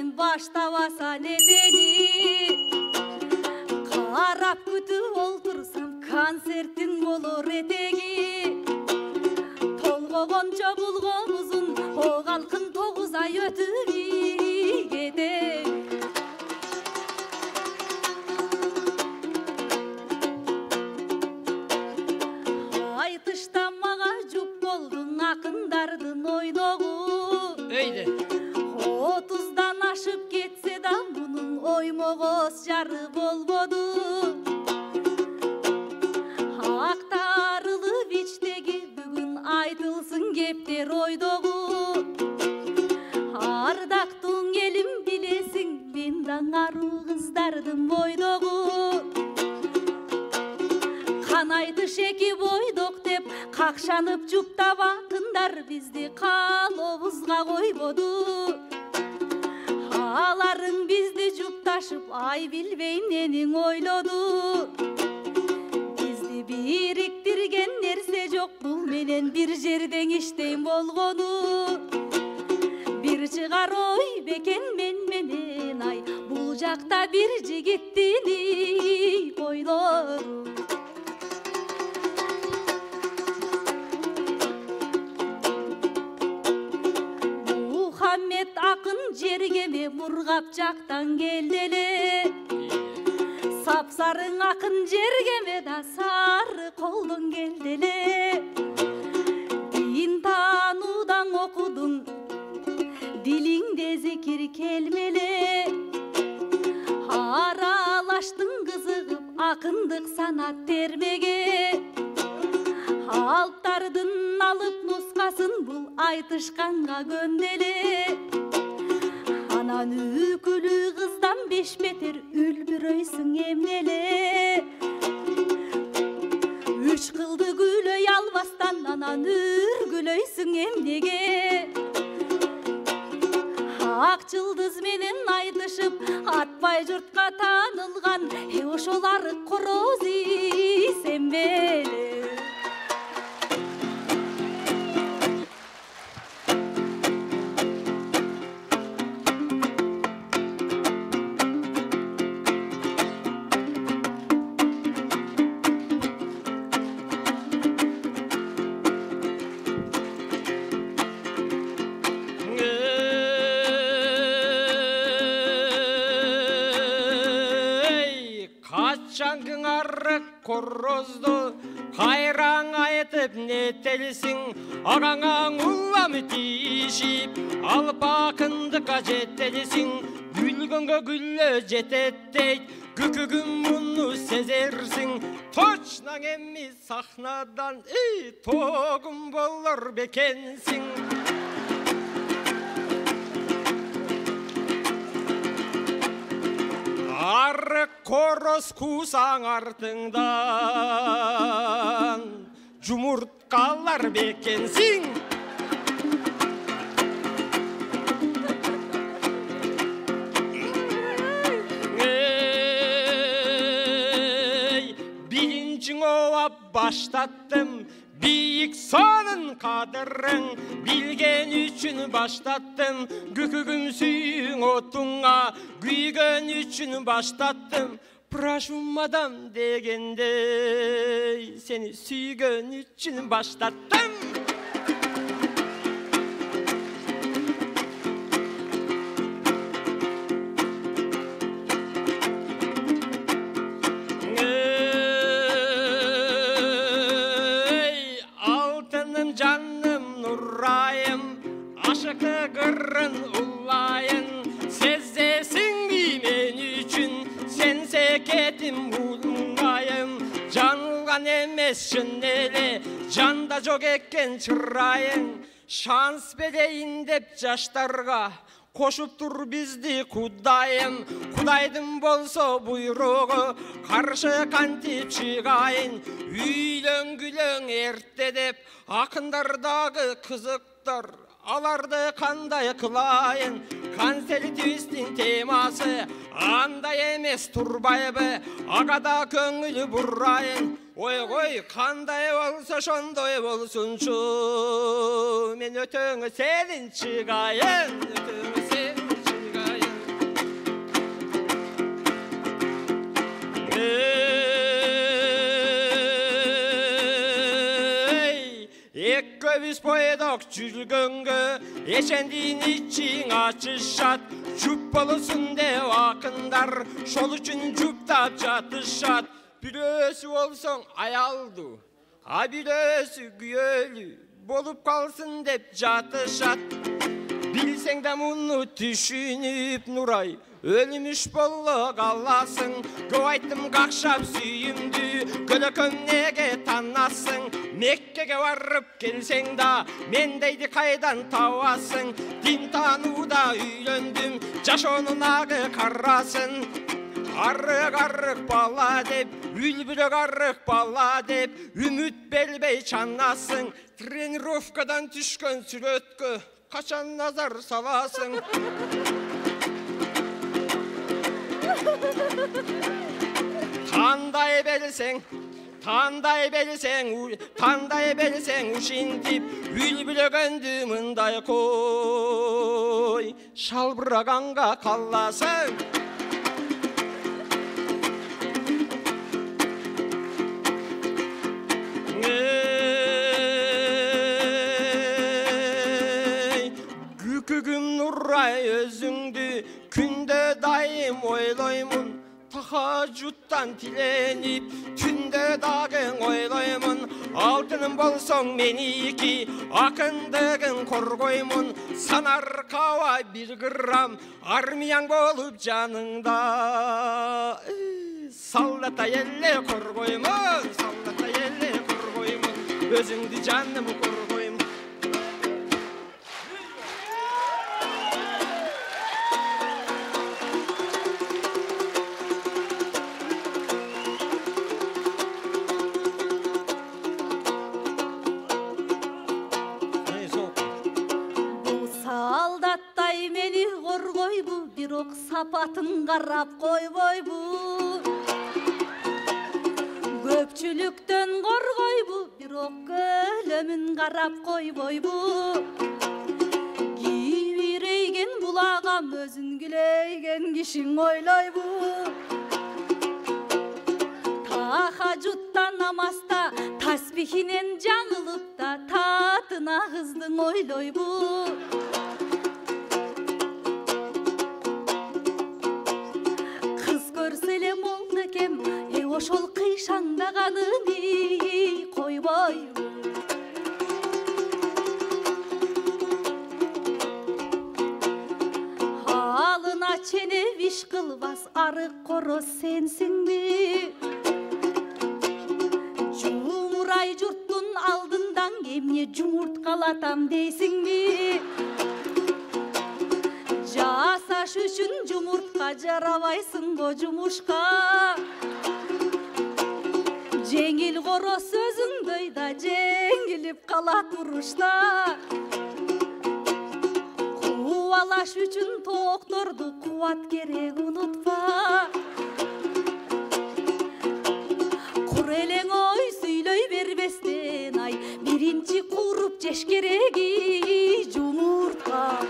мен баштабаса недени карап күтүп олтурсам концертин болор этеги толгогончо булгон узун о калкын 9 ай өтүп кетет айтышта мага жуп болдуң акындардын ойногу 30'dan ашып кетсе да мунун оймогос жары болбоду актарылып ичтеги бүгүн айтылсын кептер ойдогу ардактуу элим билесиң мен даңаруу кыздардын бойдогу канайтыш эки бойдок деп какшанып жуптап акындар бизди калообузга койбоду аларың бизди жупташып ай билбей эмнени ойлоду бизди бириктирген нерсе жок бул менен бир жерден иштейм болгону бир чыгар ой бекен мен менен ай бул жакта бир жигиттин ойлору Мухаммед акын жергеме мургап жактан келделе сапсарың акын жергеме да сары колдон келделе дин таануудан окудуң дилиңде зикир келмеле аралаштың кызыгып акындык санат термеге алптардын алып нускасын бул айтышканга көнделе анан үкүлүү кыздан 5 метр үлбүрөйсүң эмнеле 3 кылды күлөй албастан анан үргүлөйсүң эмнеге ак жылдыз менен айтышып атпай журтка таанылган ошол арык корози сен беле Korozdu kayran aytıp netelsin Ağana ullam tişip Alıp akındıka jetelisin Gülgünge gülle jetetteyt Gükügün bunu sezersin Toçnan emmi sahnadan Toğum bollar bekensin Arık koroz kusan артыңдан Cumurtkalar bekensin Bilinçin ova başlattım Biyik sonun kadırın Bilgen üçün başlattım Gükügün suyun otunga Güygen üçün başlattım Прошу, мадам дегенде Seni suygen üçün başlattım Canım nurayım aşıkı gırrın ullayın Sezesin men üçün sen seketim bulmayım Cangan emes şünnele canda jok ekken çırayın Şans bedeyin dep jaştarga koşup dur bizdi kudayım Kudaydım bolso buyruğu karşı kantip çıgayın Üylön gülön ertte dep akındardağı kızıklar Alardı kanday kılayın Kanseli twistin teması Anday emes turbayı Agada köngülü burrayın Oy oy kanday olsa şondoy bolsunçu Men ötöңü senin çıgayın Ötöңü senin çıgayın Ekköbüs boydok жүргөнгө эшендин ичиң ачышат. Жуп болсын деп акындар шол үчүн жуптап жатышат. Бирөөсү болсоң аялду, а бирөөсү күйөлү болуп калсын деп жатышат. Билсең да муну түшүнүп Нурай, өлүмүш боло каласың. Көп айттым какшап сүйүмдү, көлөкөм неге танасың? Меккеге барып келсең да, мендейди кайдан табасың? Дин таанууда үйлөндүм, жашоонун агы карасын. Арык бала деп, үлбүрөк арык бала деп, үмүт бербей чанасың. Тренировкадан түшкөн сүрөткө качан назар саласың? Тандай берсең ушинтип, үлбүрөгөндү мындай кой, шалбыраганга каласың. Күкүгүм Нурай өзүңдү күндө дайым ойлоймун. Tahajjuttan tilenip tünde dagın oylaymun. Altının bolsoň meniki akındığın korgoymun. Sanar kawa bir gram armiyan bolup janыңda. Sallata elle korgoymun, sallata elle korgoymun. Özüңdü janım korgoymun. Бирок сапатын карап койбойбу, көпчүлүктөн коргойбу, бирок көлөмүн карап койбойбу. Кийбирейген булагам өзүн күлөйген кишиң ойлойбу. Тахажутта намазда тасбихинен жаңылып да татына кыздың ойлойбу. Ошол кыйшаңдаганын койбойбу. Алына чене виш кылбас арык короз сенсиңби? Жумурай журттун алдындан эмне жумурткалатам дейсиңби? Жасаш үчүн жумуртка жарабайсың го жумушка. Жеңил короз сөзүңдөй да жеңилип калат урушта. Кубалаш үчүн тоокторду кубат керек унутпа. Кур элең ой сүйлөй бербестен ай, биринчи куруп жеш кереги жумуртка.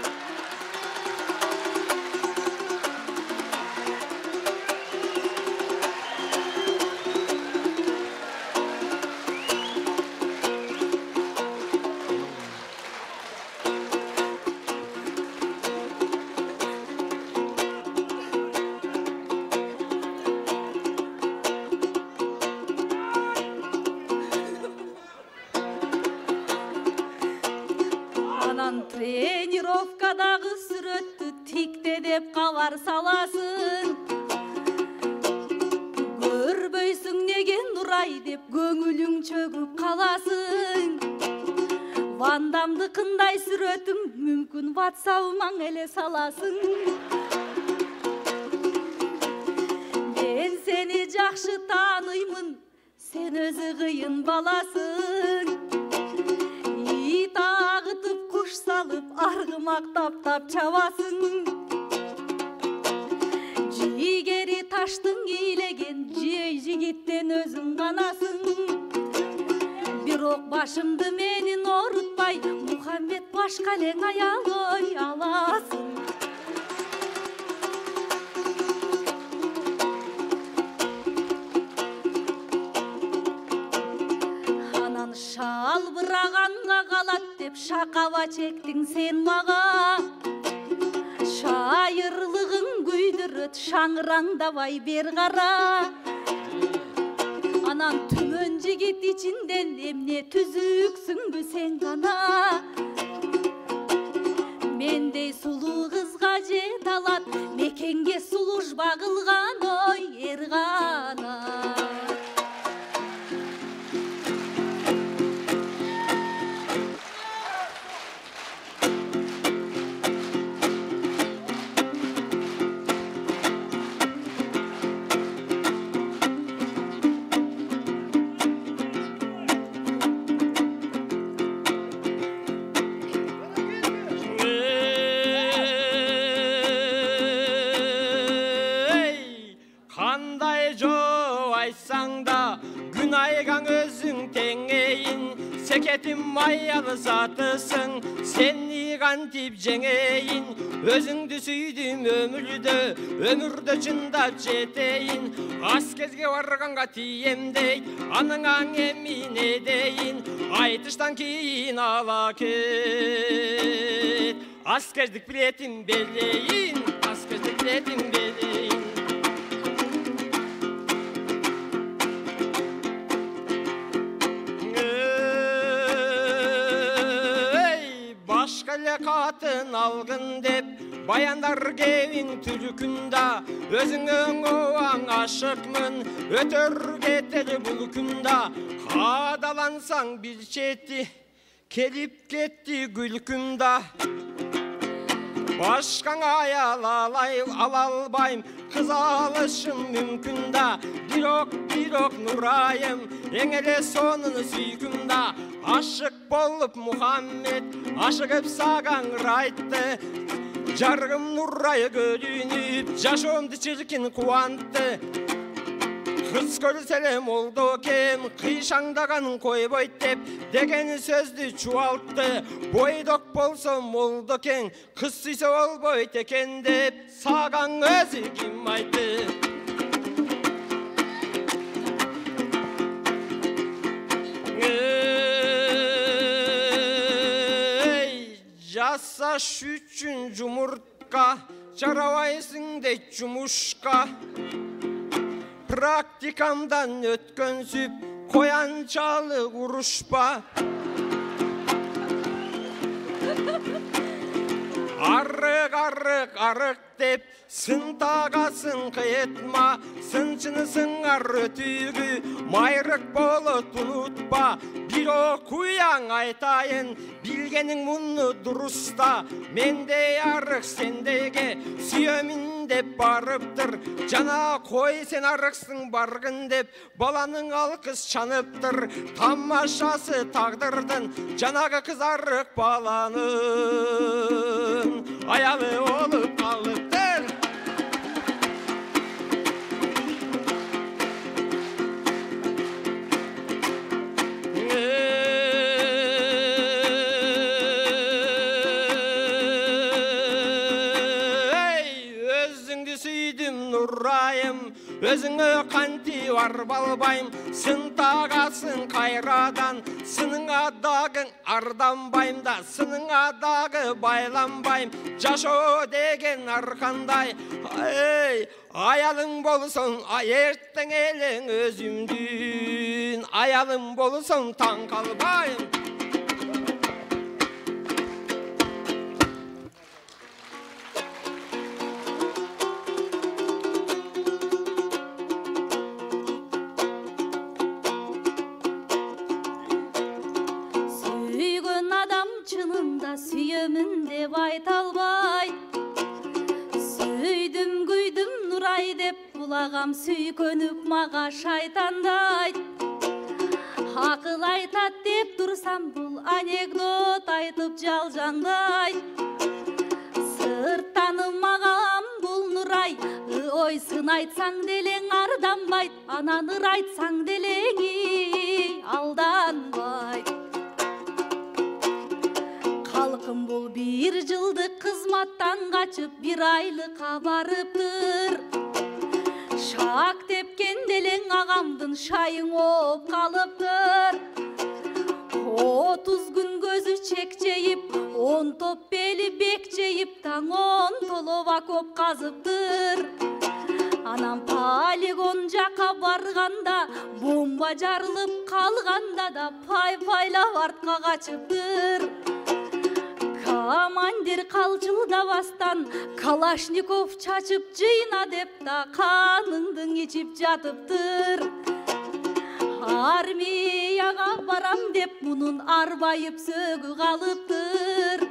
Тренировкадагы сүрөттү тикте деп кабар саласың. Көрбөйсүң неге Нурай деп көңүлүң чөгүп каласың. Вандамдыкындай сүрөтүм мүмкүн WhatsApp-ыңа эле саласың. Мен сени жакшы тааныймын, сен өзү кыйын баласың. Ит агытып куш салып аргымак таптап чабасың. Жигери таштың кийлеген жей жигиттен өзүң канасың. Бирок башымды менин орутпай, Мухаммед башка элең аял ой аласың. Анан албырағанға қалат деп шақава чектің сен маға. Шайырлығың күйдіріт шаңыраңдабай бер қара. Анан түмөн жигит ичинден эмне түзүксүң бі сен ғана. Мендей сулуу кызга жет алат, мекенге сулужба кылган ой ер ғана. Секетим маяlı zatısın, seni kantip cengeyin. Özüңді süydüm ömürde çındap жетейін. Askezge varganға tiyem dey, anыңаң emin edeyin. Айтыштан кейін ала кет. Askezdik biletim belleyin, askezdik biletim belleyin. Başka katın algın dep bayanlar gevin türkünda özüңün oğan aşıkmın ötör getir bulkunda kadalansan bir çetti kelip gitti gülkümda Başkan ayal alalbayım kız alışım mümkün da birok nurayım engele sonunu süykümda aşık bolup Muhammed aşıkıp sağan raytı jargım nurayı görünüp jaşomdu çirkin kuantı Kız görselem oldu kem kıyşаңдаған койбойт деп деген сөзді чуалттı бойдок болсом oldu кен kız сүйсе болбойт экен деп саған өзі ким айтты Жасаш үшін жұмыртқа жарабайсың де жұмушқа Praktikamdan ötkönzüp koyançalı uruşpa Arık dep sın tağasın kıyetma Sınçını sıngar ötügü mayrık bolut unutpa Bir okuyan aytayın bilgenin bunu durusta Mende arık sendege süyemin dep barıptır Jana koy sen arıksın bargın dep balanın alkız çanıptır Tamaşası tağdırdın janağı kız arık balanın Ayalı olup kalıptır Özüңө kanti var balbayım Sın tağasın kayradan Sınыңа dagın ardanbayım da Sınыңа dağı baylanbayım Jaşo degen arkanday Ayalın bolsun ayertten elin özümdün Ayalın bolsun tan kalbayım Süyemін деп айта албай Süydüm güydüm нурай деп Бұлағам сүйкөнүп мага шайтандай Ақыл айтат деп тұрсам Бұл анекдот айтып жалжандай Сыр танымагам бұл нурай Ой сын айтсаң делең арданбайт Анан ыр айтсаң делең алданбайт Халқым бұл bir жылдық қызматтан қачып bir айлыққа барыптыр Шақ тепкен делең ағамдың шайың оп қалыптыр топ бели бек жейіп таң он толып окоп казыптыр. Анан полигон жака барганда бомба жарылып калганда да пай-пайлап артка качыптыр. Командир калчылдабастан Калашников чачып жыйна деп та каныңдың ичип жатыптыр. Армияга барам деп мунун арбайып сөгү калыптыр.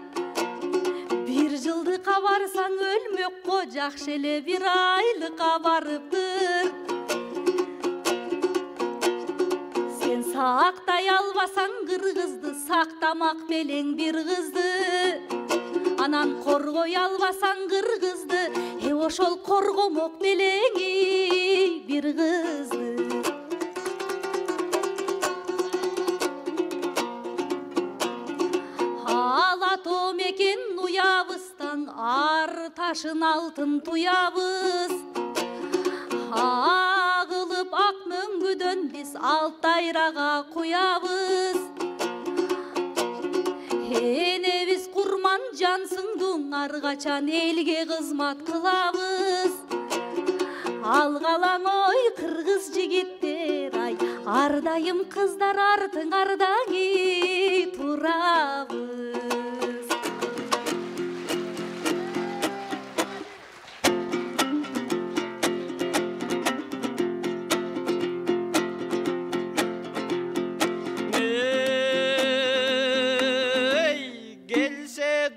Бир жылдыкка барсаң өлмөккө жакшы эле бир айлыкка барыптыр. Сен сактай албасаң кыргызды, сактамак белең бир кызды. Анан коргой албасаң кыргызды, ошол коргомок белең бир кызды. Алатом экен уябыстан ар ташын алтын туябыз. Агылып ак мөңгүдөн биз Алтайрага куябыз. Энебиз Курман Жансыңдуң ар качан элге кызмат кылабыз. Алгалаң ой кыргыз жигиттер ай, ар дайым кыздар артыңардан турабыз.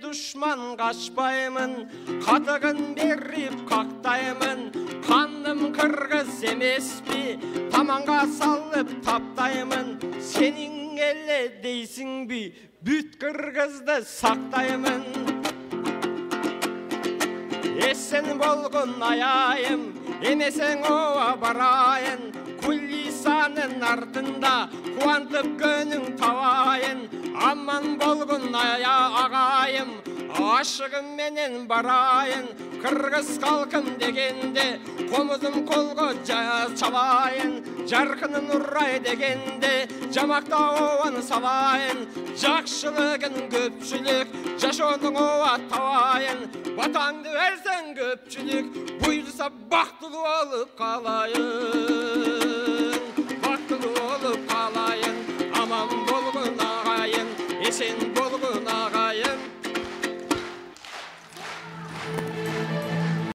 Düşman kaçpayımın, katıgın berip kaktayımın. Kanım kırgız emespi, tamanga salıp taptayımın. Senin elle deysin bi, büt kırgızdı saktayımın. Esen bolgun ayayım, emesen ova barayın. Kullisanın ardında, kuantıp gönün tavayın. Aman bolgun ağayım, aşığım menen barayın. Kırgız kalkım degende, komuzum kolgo çabayın. Jarkının urray degende, jamakta ovan salayın. Jakşılığın köpçülük, jaşonun ova tavayın. Vatandı versen köpçülük, buyursa baktılı olup kalayın. Baktılı olup kalayın, aman bolgun ağayın, esen bolgun ağayın.